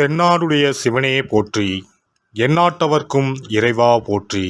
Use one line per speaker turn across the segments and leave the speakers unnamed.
தென்னாடுடைய சிவனே போற்றி, எந்நாட்டவர்க்கும் இறைவா போற்றி.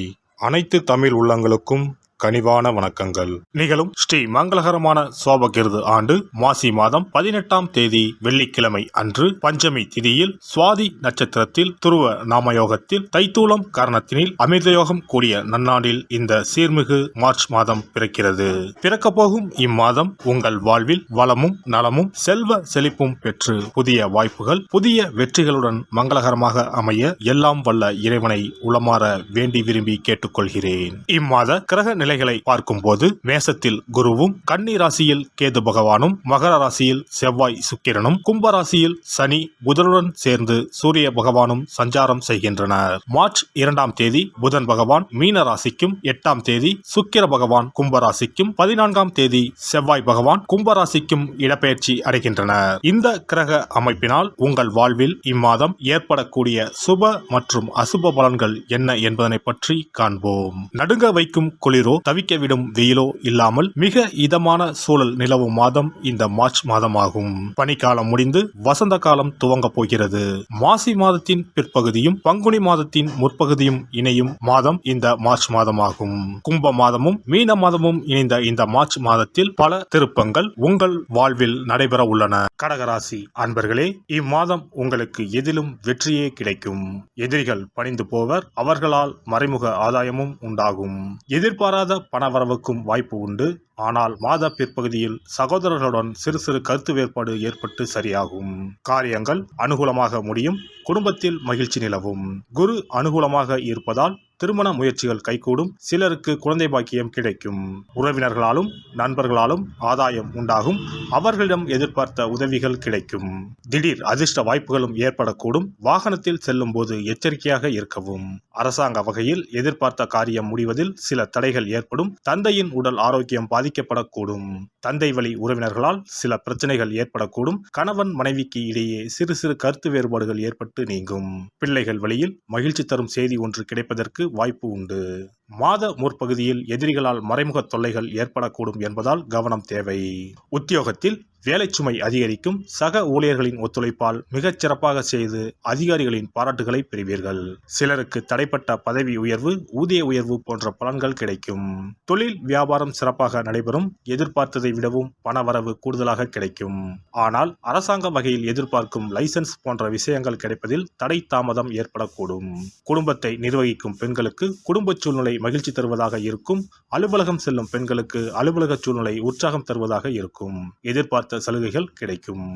அனைத்து தமிழ் உள்ளங்களுக்கும் கனிவான வணக்கங்கள். நிகழும் ஸ்ரீ மங்களகரமான சோபகிருது ஆண்டு மாசி மாதம் 18ஆம் தேதி வெள்ளிக்கிழமை அன்று பஞ்சமி திதியில் சுவாதி நட்சத்திரத்தில் துருவ நாமயோகத்தில் தைத்தூலம் காரணத்தினில் அமிர்தயோகம் கூடிய நன்னாண்டில் இந்த சீர்மிகு மார்ச் மாதம் பிறக்கிறது. பிறக்க போகும் இம்மாதம் உங்கள் வாழ்வில் வளமும் நலமும் செல்வ செழிப்பும் பெற்று புதிய வாய்ப்புகள் புதிய வெற்றிகளுடன் மங்களகரமாக அமைய எல்லாம் வல்ல இறைவனை உளமாற வேண்டி விரும்பி கேட்டுக்கொள்கிறேன். இம்மாத கிரக நிலைகளை பார்க்கும் போது மேசத்தில் குருவும், கன்னி ராசியில் கேது பகவானும், மகர ராசியில் செவ்வாய் சுக்கிரனும், கும்ப ராசியில் சனி புதனுடன் சேர்ந்து சூரிய பகவானும் சஞ்சாரம் செய்கின்றனர். மார்ச் 2ஆம் தேதி புதன் பகவான் மீன ராசிக்கும், 8ஆம் தேதி சுக்கிர பகவான் கும்ப ராசிக்கும், 14ஆம் தேதி செவ்வாய் பகவான் கும்ப ராசிக்கும் இடப்பெயர்ச்சி அடைகின்றனர். இந்த கிரக அமைப்பினால் உங்கள் வாழ்வில் இம்மாதம் ஏற்படக்கூடிய சுப மற்றும் அசுப பலன்கள் என்ன என்பதனை பற்றி காண்போம். நடுங்க வைக்கும் குளிரோ தவிக்க விடும் வெயிலோ இல்லாமல் மிக இதமான சூழல் நிலவும் மாதம் இந்த மார்ச் மாதமாகும். பனிக்காலம் முடிந்து வசந்த காலம் துவங்க போகிறது. மாசி மாதத்தின் பிற்பகுதியும் பங்குனி மாதத்தின் முற்பகுதியும் இணையும் மாதம் இந்த மார்ச் மாதமாகும். கும்ப மாதமும் மீன மாதமும் இணைந்த இந்த மார்ச் மாதத்தில் பல திருப்பங்கள் உங்கள் வாழ்வில் நடைபெற உள்ளன. கடகராசி அன்பர்களே, இம்மாதம் உங்களுக்கு எதிலும் வெற்றியே கிடைக்கும். எதிரிகள் பணிந்து போவர். அவர்களால் மறைமுக ஆதாயமும் உண்டாகும். எதிர்பாராத பணவரவுக்கும் வாய்ப்பு உண்டு. ஆனால் மாத பிற்பகுதியில் சகோதரர்களுடன் சிறு சிறு கருத்து வேறுபாடு ஏற்பட்டு சரியாகும். காரியங்கள் அனுகூலமாக முடியும். குடும்பத்தில் மகிழ்ச்சி நிலவும். குரு அனுகூலமாக இருப்பதால் திருமண முயற்சிகள் கைகூடும். சிலருக்கு குழந்தை பாக்கியம் கிடைக்கும். உறவினர்களாலும் நண்பர்களாலும் ஆதாயம் உண்டாகும். அவர்களிடம் எதிர்பார்த்த உதவிகள் கிடைக்கும். திடீர் அதிர்ஷ்ட வாய்ப்புகளும் ஏற்படக்கூடும். வாகனத்தில் செல்லும் போது எச்சரிக்கையாக இருக்கவும். அரசாங்க வகையில் எதிர்பார்த்த காரியம் முடிவதில் சில தடைகள் ஏற்படும். தந்தையின் உடல் ஆரோக்கியம் பாதிக்கப்படக்கூடும். தந்தை வழி உறவினர்களால் சில பிரச்சனைகள் ஏற்படக்கூடும். கணவன் மனைவிக்கு இடையே சிறு சிறு கருத்து வேறுபாடுகள் ஏற்பட்டு நீங்கும். பிள்ளைகள் வழியில் மகிழ்ச்சி தரும் செய்தி ஒன்று கிடைப்பதற்கு வாய்ப்பு உண்டு. மாத முற்பகுதியில் எதிரிகளால் மறைமுக தொல்லைகள் ஏற்படக்கூடும் என்பதால் கவனம் தேவை. உத்தியோகத்தில் வேலை சுமை அதிகரிக்கும். சக ஊழியர்களின் ஒத்துழைப்பால் மிகச் சிறப்பாக செய்து அதிகாரிகளின் பாராட்டுகளை பெறுவீர்கள். சிலருக்கு தடைப்பட்ட பதவி உயர்வு, ஊதிய உயர்வு போன்ற பலன்கள் கிடைக்கும். தொழில் வியாபாரம் சிறப்பாக நடைபெறும். எதிர்பார்த்ததை விடவும் பணவரவு கூடுதலாக கிடைக்கும். ஆனால் அரசாங்க வகையில் எதிர்பார்க்கும் லைசன்ஸ் போன்ற விஷயங்கள் கிடைப்பதில் தடை தாமதம் ஏற்படக்கூடும். குடும்பத்தை நிர்வகிக்கும் பெண்களுக்கு குடும்ப சூழ்நிலை மகிழ்ச்சி தருவதாக இருக்கும். அலுவலகம் செல்லும் பெண்களுக்கு அலுவலக சூழ்நிலை உற்சாகம் தருவதாக இருக்கும். எதிர்பார்த்த சலுகைகள் கிடைக்கும்.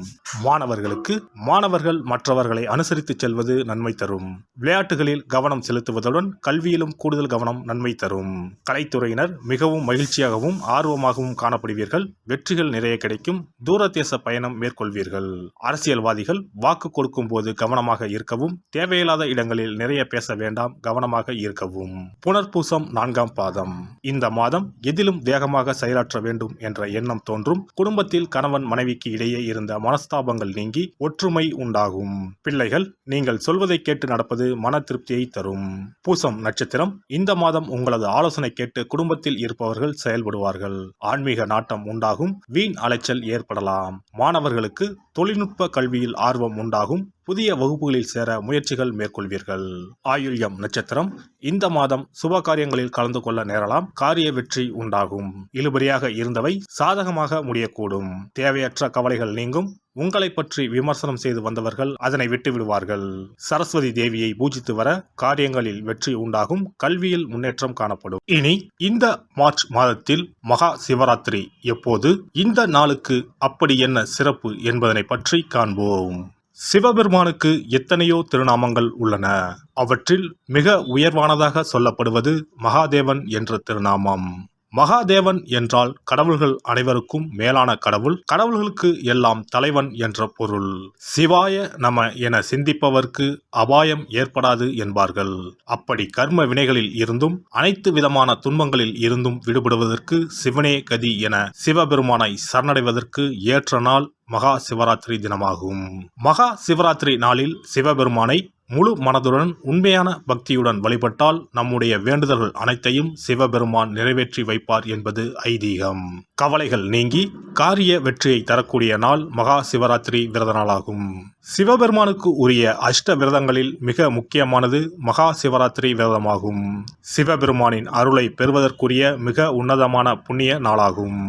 மாணவர்கள் மற்றவர்களை அனுசரித்து செல்வது நன்மை தரும். விளையாட்டுகளில் கவனம் செலுத்துவதுடன் கல்வியிலும் கூடுதல் கவனம் நன்மை தரும். கலைத்துறையினர் மிகவும் மகிழ்ச்சியாகவும் ஆர்வமாகவும் காணப்படுவீர்கள். வெற்றிகள் நிறைய கிடைக்கும். தூரதேச பயணம் மேற்கொள்வீர்கள். அரசியல்வாதிகள் வாக்கு கொடுக்கும் போது கவனமாக இருக்கவும். தேவையில்லாத இடங்களில் நிறைய பேச வேண்டாம். கவனமாக இருக்கவும். புனர்பூசம் 4ஆம் பாதம். இந்த மாதம் எதிலும் வேகமாக செயலாற்ற வேண்டும் என்ற எண்ணம் தோன்றும். குடும்பத்தில் கணவன் மனைவிக்கு இடையே இருந்த மனஸ்தாபங்கள் நீங்கி ஒற்றுமை உண்டாகும். பிள்ளைகள் நீங்கள் சொல்வதை கேட்டு நடப்பது மன திருப்தியை தரும். பூசம் நட்சத்திரம். இந்த மாதம் உங்களது ஆலோசனை கேட்டு குடும்பத்தில் இருப்பவர்கள் செயல்படுவார்கள். ஆன்மீக நாட்டம் உண்டாகும். வீண் அலைச்சல் ஏற்படலாம். மாணவர்களுக்கு தொழில்நுட்ப கல்வியில் ஆர்வம் உண்டாகும். புதிய வகுப்புகளில் சேர முயற்சிகள் மேற்கொள்வீர்கள். ஆயுள்யம் நட்சத்திரம். இந்த மாதம் சுப காரியங்களில் கலந்து கொள்ள நேரலாம். காரிய வெற்றி உண்டாகும். இழுபறியாக இருந்தவை சாதகமாக முடியக்கூடும். தேவையற்ற கவலைகள் நீங்கும். உங்களை பற்றி விமர்சனம் செய்து வந்தவர்கள் அதனை விட்டு விடுவார்கள். சரஸ்வதி தேவியை பூஜித்து வர காரியங்களில் வெற்றி உண்டாகும். கல்வியில் முன்னேற்றம் காணப்படும். இனி இந்த மார்ச் மாதத்தில் மகா சிவராத்திரி எப்போது, இந்த நாளுக்கு அப்படி என்ன சிறப்பு என்பதனை பற்றி காண்போம். சிவபெருமானுக்கு எத்தனையோ திருநாமங்கள் உள்ளன. அவற்றில் மிக உயர்வானதாக சொல்லப்படுவது மகாதேவன் என்ற திருநாமம். மகாதேவன் என்றால் கடவுள்கள் அனைவருக்கும் மேலான கடவுள். கடவுள்களுக்கு எல்லாம் தலைவன் என்ற பொருள். சிவாய நம என சிந்திப்பவர்க்கு அபாயம் ஏற்படாது என்பார்கள். அப்படி கர்ம வினைகளில் இருந்தும் அனைத்து விதமான துன்பங்களில் இருந்தும் விடுபடுவதற்கு சிவனே கதி என சிவபெருமானை சரணடைவதற்கு ஏற்ற நாள் மகா சிவராத்திரி தினமாகும். மகா சிவராத்திரி நாளில் சிவபெருமானை முழு மனதுடன் உண்மையான பக்தியுடன் வழிபட்டால் நம்முடைய வேண்டுதல்கள் அனைத்தையும் சிவபெருமான் நிறைவேற்றி வைப்பார் என்பது ஐதீகம். கவலைகள் நீங்கி காரிய வெற்றியை தரக்கூடிய நாள் மகா சிவராத்திரி விரத நாளாகும். சிவபெருமானுக்கு உரிய அஷ்ட விரதங்களில் மிக முக்கியமானது மகா சிவராத்திரி விரதமாகும். சிவபெருமானின் அருளை பெறுவதற்குரிய மிக உன்னதமான புண்ணிய நாளாகும்.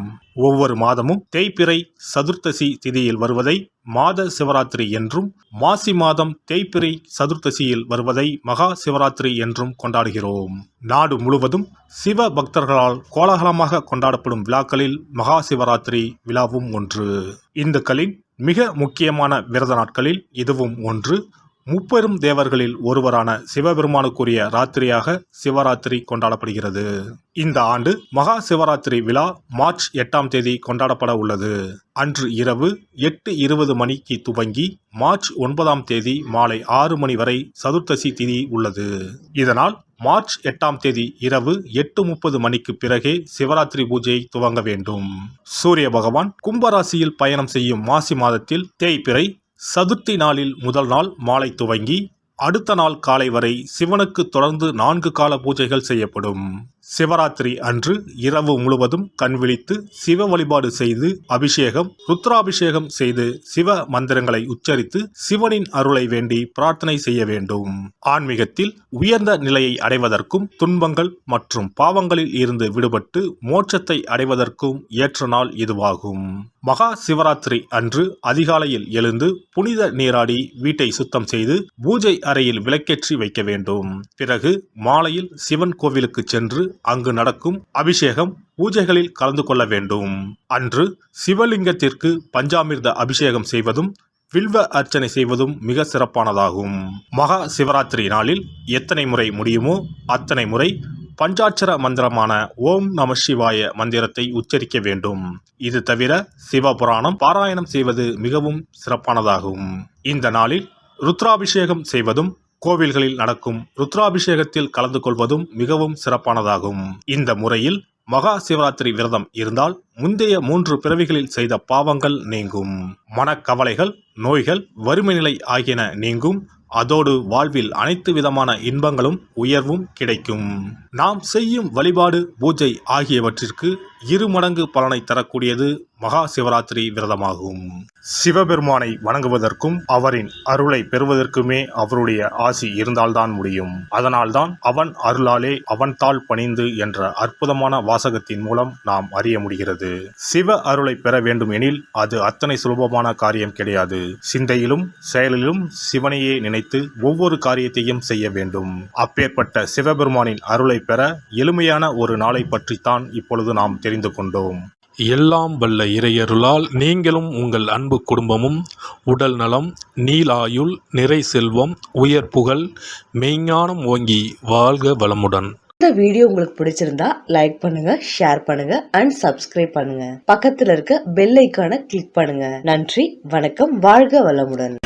ஒவ்வொரு மாதமும் தேய்பிறை சதுர்த்தசி திதியில் வருவதை மாத சிவராத்திரி என்றும், மாசி மாதம் தேய்பிறை சதுர்த்தசியில் வருவதை மகா சிவராத்திரி என்றும் கொண்டாடுகிறோம். நாடு முழுவதும் சிவ பக்தர்களால் கோலாகலமாக கொண்டாடப்படும் விழாக்களில் மகா சிவராத்திரி விழாவும் ஒன்று. இந்துக்களின் மிக முக்கியமான விரத நாட்களில் இதுவும் ஒன்று. முப்பெரும் தேவர்களில் ஒருவரான சிவபெருமானுக்குரிய ராத்திரியாக சிவராத்திரி கொண்டாடப்படுகிறது. இந்த ஆண்டு மகா சிவராத்திரி விழா மார்ச் 8ஆம் தேதி கொண்டாடப்பட உள்ளது. அன்று இரவு 8:20 மணிக்கு துவங்கி மார்ச் 9ஆம் தேதி மாலை 6 மணி வரை சதுர்த்தசி திதி உள்ளது. இதனால் மார்ச் 8ஆம் தேதி இரவு 8:30 மணிக்கு பிறகே சிவராத்திரி பூஜை துவங்க வேண்டும். சூரிய பகவான் கும்பராசியில் பயணம் செய்யும் மாசி மாதத்தில் தேய்பிறை சதுர்த்தி நாளில் முதல் நாள் மாலை துவங்கி அடுத்த நாள் காலை வரை சிவனுக்கு தொடர்ந்து 4 கால பூஜைகள் செய்யப்படும். சிவராத்திரி அன்று இரவு முழுவதும் கண் விழித்து சிவ வழிபாடு செய்து அபிஷேகம், ருத்ராபிஷேகம் செய்து சிவ மந்திரங்களை உச்சரித்து சிவனின் அருளை வேண்டி பிரார்த்தனை செய்ய வேண்டும். ஆன்மீகத்தில் உயர்ந்த நிலையை அடைவதற்கும், துன்பங்கள் மற்றும் பாவங்களில் இருந்து விடுபட்டு மோட்சத்தை அடைவதற்கும் ஏற்ற நாள் இதுவாகும். மகா சிவராத்திரி அன்று அதிகாலையில் எழுந்து புனித நீராடி வீட்டை சுத்தம் செய்து பூஜை அறையில் விளக்கேற்றி வைக்க வேண்டும். பிறகு மாலையில் சிவன் கோவிலுக்கு சென்று அங்கு நடக்கும் அபிஷேகம், பூஜைகளில் கலந்து கொள்ள வேண்டும். அன்று சிவலிங்கத்திற்கு பஞ்சாமிர்த அபிஷேகம் செய்வதும் வில்வ அர்ச்சனை செய்வதும் மிக சிறப்பானதாகும். மகா சிவராத்திரி நாளில் எத்தனை முறை முடியுமோ அத்தனை முறை பஞ்சாட்சர மந்திரமான ஓம் நம சிவாய மந்திரத்தை உச்சரிக்க வேண்டும். இது தவிர சிவபுராணம் பாராயணம் செய்வது மிகவும் சிறப்பானதாகும். இந்த நாளில் ருத்ராபிஷேகம் செய்வதும் கோவில்களில் நடக்கும் ருத்ராபிஷேகத்தில் கலந்து கொள்வதும் மிகவும் சிறப்பானதாகும். இந்த முறையில் மகா சிவராத்திரி விரதம் இருந்தால் முந்தைய 3 பிறவிகளில் செய்த பாவங்கள் நீங்கும். மனக்கவலைகள், நோய்கள், வறுமை நிலை ஆகியன நீங்கும். அதோடு வாழ்வில் அனைத்து விதமான இன்பங்களும் உயர்வும் கிடைக்கும். நாம் செய்யும் வழிபாடு, பூஜை ஆகியவற்றிற்கு 2 மடங்கு பலனை தரக்கூடியது மகா சிவராத்திரி விரதமாகும். சிவபெருமானை வணங்குவதற்கும் அவரின் அருளை பெறுவதற்குமே அவருடைய ஆசி இருந்தால்தான் முடியும். அதனால்தான் அவன் அருளாலே அவன் தாள் பணிந்து என்ற அற்புதமான வாசகத்தின் மூலம் நாம் அறிய முடிகிறது. சிவ அருளை பெற வேண்டும் எனில் அது அத்தனை சுலபமான காரியம் கிடையாது. சிந்தையிலும் செயலிலும் சிவனையே நினைத்து ஒவ்வொரு காரியத்தையும் செய்ய வேண்டும். அப்பேற்பட்ட சிவபெருமானின் அருளை பெற எளிமையான ஒரு நாளை பற்றித்தான் இப்பொழுது நாம் தெரிந்து கொண்டோம்.
எல்லாம் வல்ல இறையருளால் நீங்களும் உங்கள் அன்பு குடும்பமும் உடல் நலம், நீலாயுள், நிறை செல்வம், உயர் புகழ், மெய்ஞானம் ஓங்கி வாழ்க வளமுடன்.
இந்த வீடியோ உங்களுக்கு பிடிச்சிருந்தா லைக் பண்ணுங்க, ஷேர் பண்ணுங்க அண்ட் சப்ஸ்கிரைப் பண்ணுங்க. பக்கத்துல இருக்க பெல் ஐகானை கிளிக் பண்ணுங்க. நன்றி, வணக்கம், வாழ்க வளமுடன்.